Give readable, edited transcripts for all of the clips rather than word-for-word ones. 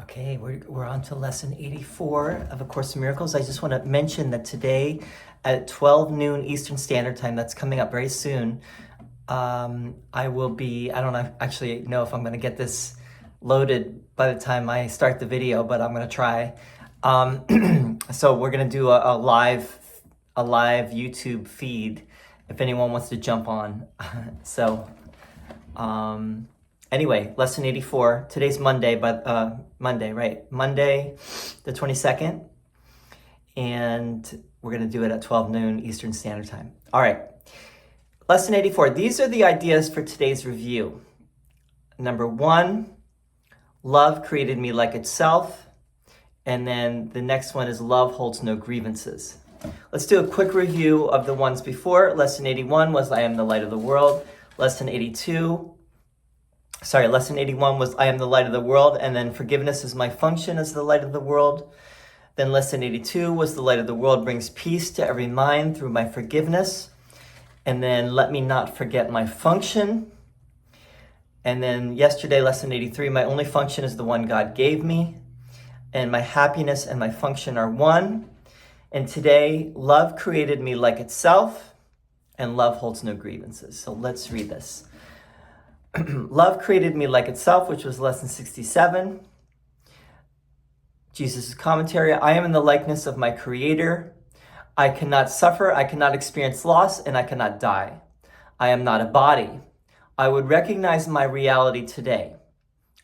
Okay, we're on to lesson 84 of A Course in Miracles. I just want to mention that today at 12 noon Eastern Standard Time, that's coming up very soon, I will be, I don't actually know if I'm going to get this loaded by the time I start the video, but I'm going to try. So we're going to do a live YouTube feed if anyone wants to jump on. Anyway, lesson 84. Today's Monday, Monday the 22nd. And we're going to do it at 12 noon Eastern Standard Time. All right. Lesson 84. These are the ideas for today's review. Number 1, love created me like itself. And then the next one is love holds no grievances. Let's do a quick review of the ones before. Lesson 81 was I am the light of the world. Lesson 81 was I am the light of the world, and then forgiveness is my function as the light of the world. Then lesson 82 was the light of the world brings peace to every mind through my forgiveness. And then let me not forget my function. And then yesterday, lesson 83, my only function is the one God gave me. And my happiness and my function are one. And today, love created me like itself, and love holds no grievances. So let's read this. Love created me like itself, which was lesson 67. Jesus' commentary, I am in the likeness of my Creator. I cannot suffer, I cannot experience loss, and I cannot die. I am not a body. I would recognize my reality today.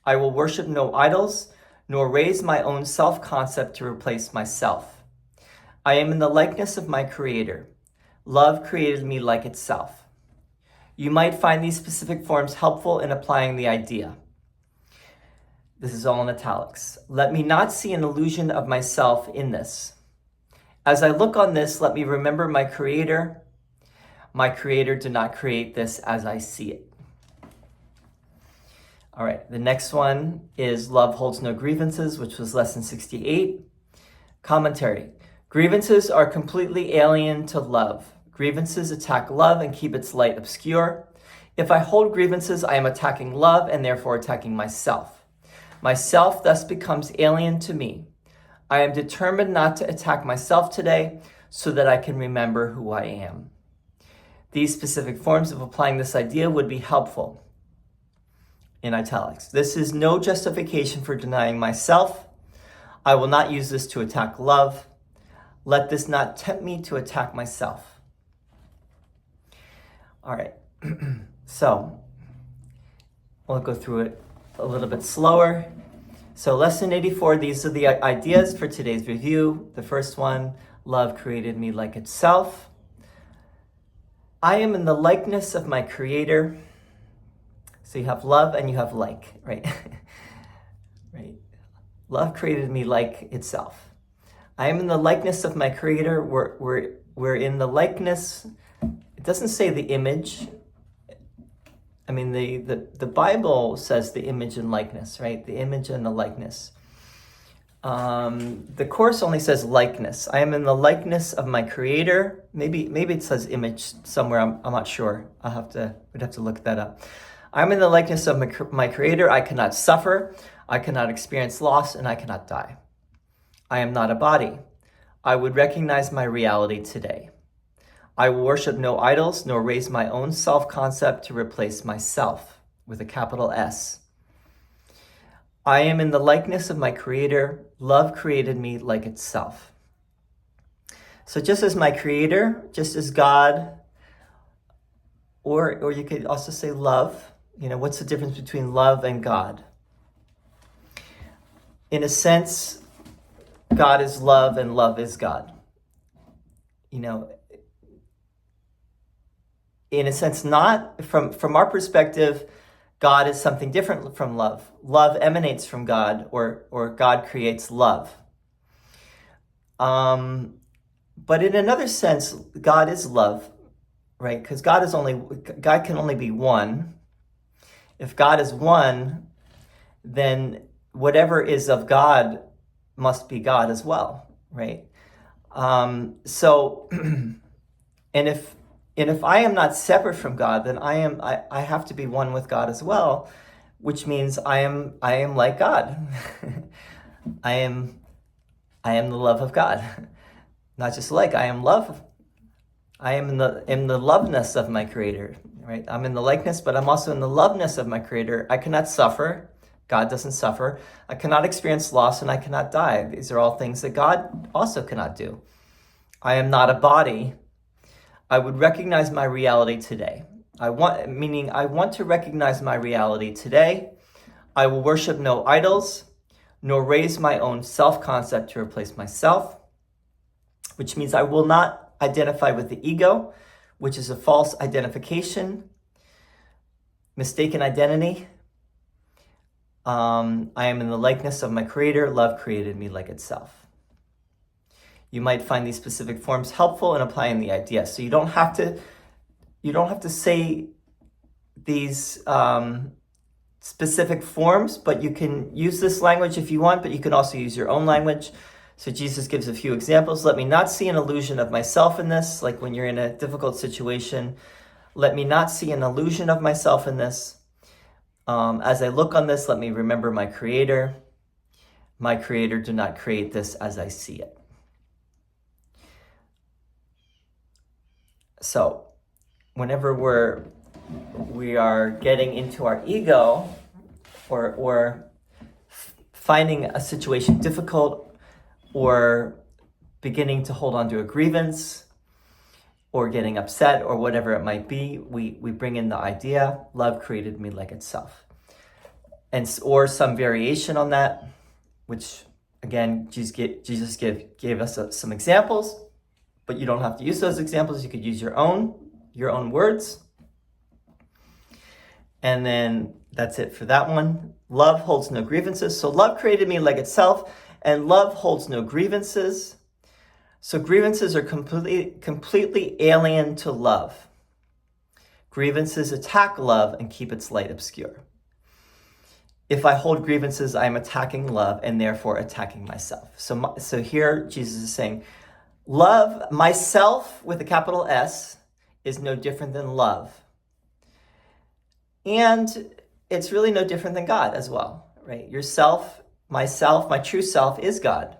I will worship no idols, nor raise my own self-concept to replace myself. I am in the likeness of my Creator. Love created me like itself. You might find these specific forms helpful in applying the idea. This is all in italics. Let me not see an illusion of myself in this. As I look on this, let me remember my Creator. My Creator did not create this as I see it. All right, the next one is love holds no grievances, which was lesson 68. Commentary. Grievances are completely alien to love. Grievances attack love and keep its light obscure. If I hold grievances, I am attacking love and therefore attacking myself. Myself thus becomes alien to me. I am determined not to attack myself today so that I can remember who I am. These specific forms of applying this idea would be helpful. In italics. This is no justification for denying myself. I will not use this to attack love. Let this not tempt me to attack myself. All right, so we'll go through it a little bit slower. So lesson 84, these are the ideas for today's review. The first one, love created me like itself. I am in the likeness of my Creator. So you have love and you have like, right? Right. Love created me like itself. I am in the likeness of my Creator. We're in the likeness. It doesn't say the image. I mean, the Bible says the image and likeness, right? The image and the likeness. The Course only says likeness. I am in the likeness of my Creator. Maybe it says image somewhere. I'm not sure. We'd have to look that up. I'm in the likeness of my Creator. I cannot suffer. I cannot experience loss, and I cannot die. I am not a body. I would recognize my reality today. I will worship no idols, nor raise my own self-concept to replace myself, with a capital S. I am in the likeness of my Creator. Love created me like itself. So just as my Creator, just as God, or you could also say love. You know, what's the difference between love and God? In a sense, God is love and love is God. You know, in a sense, not from our perspective, God is something different from love. Love emanates from God, or God creates love. But in another sense, God is love, right? Because God can only be one. If God is one, then whatever is of God must be God as well, right? And if I am not separate from God, then I have to be one with God as well, which means I am like God. I am the love of God. Not just like, I am love. I am in the loveness of my Creator, right? I'm in the likeness, but I'm also in the loveness of my Creator. I cannot suffer. God doesn't suffer. I cannot experience loss, and I cannot die. These are all things that God also cannot do. I am not a body. I would recognize my reality today. I want to recognize my reality today. I will worship no idols, nor raise my own self-concept to replace myself, which means I will not identify with the ego, which is a false identification, mistaken identity. I am in the likeness of my Creator. Love created me like itself. You might find these specific forms helpful in applying the idea. So you don't have to say these specific forms, but you can use this language if you want, but you can also use your own language. So Jesus gives a few examples. Let me not see an illusion of myself in this, like when you're in a difficult situation. Let me not see an illusion of myself in this. As I look on this, let me remember my Creator. My Creator did not create this as I see it. So whenever we are getting into our ego or finding a situation difficult or beginning to hold on to a grievance or getting upset or whatever it might be, we bring in the idea, love created me like itself. Or some variation on that, which again, Jesus gave us some examples, but you don't have to use those examples. You could use your own words. And then that's it for that one. Love holds no grievances. So love created me like itself, and love holds no grievances. So grievances are completely alien to love. Grievances attack love and keep its light obscure. If I hold grievances, I am attacking love and therefore attacking myself. So here Jesus is saying, love, myself with a capital S, is no different than love. And it's really no different than God as well, right? Yourself, myself, my true self is God.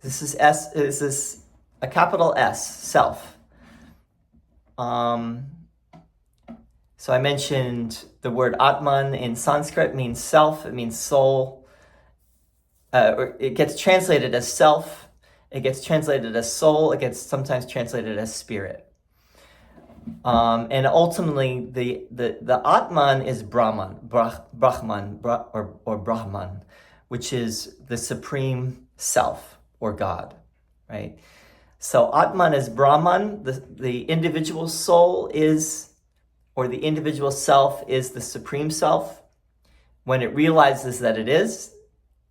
This is a capital S, self. So I mentioned the word Atman in Sanskrit means self, it means soul. Or it gets translated as self, it gets translated as soul, it gets sometimes translated as spirit. And ultimately, the Atman is Brahman, or Brahman, which is the supreme self or God, right? So Atman is Brahman, the individual soul is, or the individual self is the supreme self. When it realizes that it is,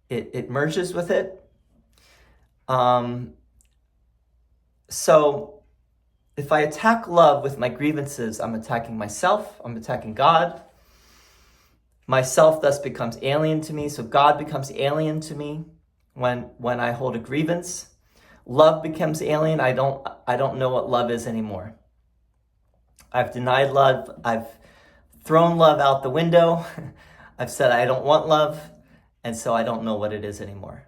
it merges with it. So if I attack love with my grievances, I'm attacking myself, I'm attacking God. Myself thus becomes alien to me, so God becomes alien to me when I hold a grievance. Love becomes alien. I don't know what love is anymore. I've denied love. I've thrown love out the window. I've said I don't want love, and so I don't know what it is anymore.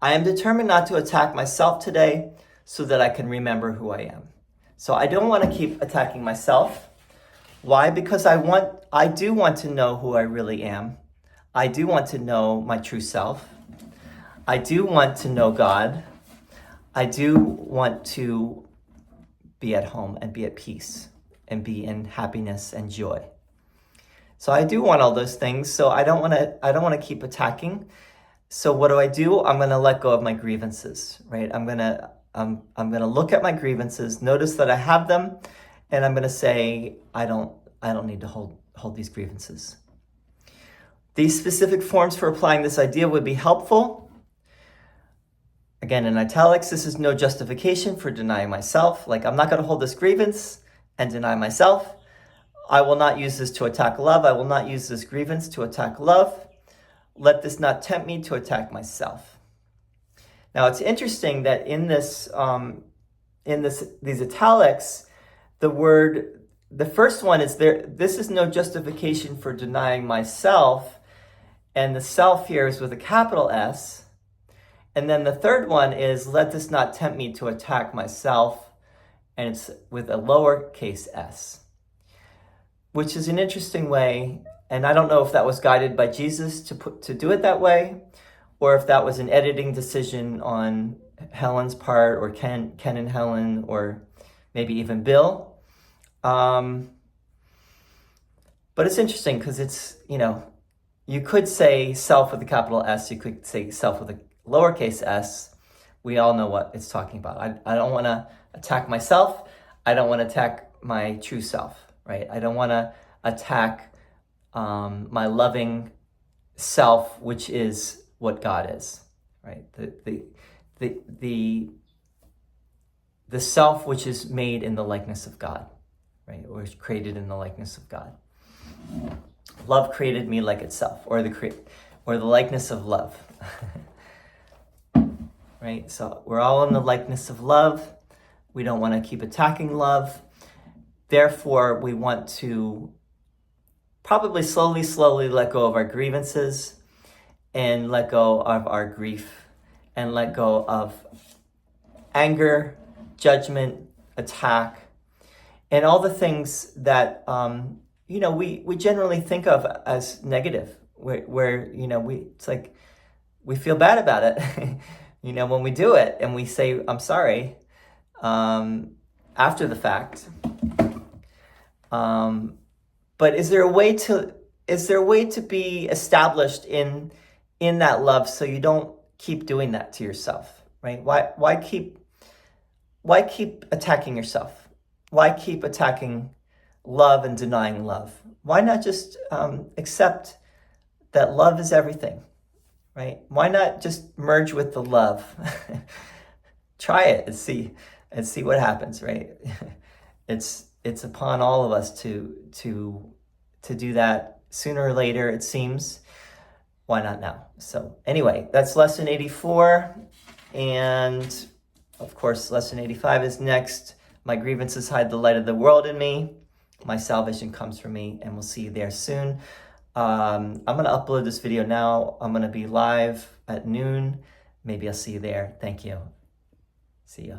I am determined not to attack myself today so that I can remember who I am. So I don't want to keep attacking myself. Why? Because I do want to know who I really am. I do want to know my true self. I do want to know God. I do want to be at home and be at peace and be in happiness and joy. So I do want all those things. So I don't want to keep attacking. So what do? I'm going to let go of my grievances, right? I'm going to look at my grievances, notice that I have them, and I'm going to say, I don't need to hold these grievances. These specific forms for applying this idea would be helpful. Again, in italics, this is no justification for denying myself. Like, I'm not going to hold this grievance and deny myself. I will not use this to attack love. I will not use this grievance to attack love. Let this not tempt me to attack myself. Now, it's interesting that in these italics, the first one is there. This is no justification for denying myself. And the self here is with a capital S. And then the third one is, let this not tempt me to attack myself. And it's with a lowercase s, which is an interesting way. And I don't know if that was guided by Jesus to do it that way, or if that was an editing decision on Helen's part, or Ken and Helen, or maybe even Bill. But it's interesting because it's, you could say self with a capital S, you could say self with a lowercase s. We all know what it's talking about. I don't want to attack myself. I don't want to attack my true self, right? I don't want to attack my loving self, which is what God is, right? The self which is made in the likeness of God, right? Or is created in the likeness of God. Love created me like itself, or the likeness of love. Right? So we're all in the likeness of love. We don't want to keep attacking love. Therefore, we want to probably slowly let go of our grievances, and let go of our grief, and let go of anger, judgment, attack, and all the things that we generally think of as negative, where it's like we feel bad about it when we do it, and we say I'm sorry after the fact. But is there a way to be established in that love, so you don't keep doing that to yourself, right? Why keep attacking yourself? Why keep attacking love and denying love? Why not just accept that love is everything, right? Why not just merge with the love? Try it and see what happens, right? It's upon all of us to do that sooner or later, it seems. Why not now? So anyway, that's lesson 84. And of course, lesson 85 is next. My grievances hide the light of the world in me. My salvation comes from me, and we'll see you there soon. I'm going to upload this video now. I'm going to be live at noon. Maybe I'll see you there. Thank you. See ya.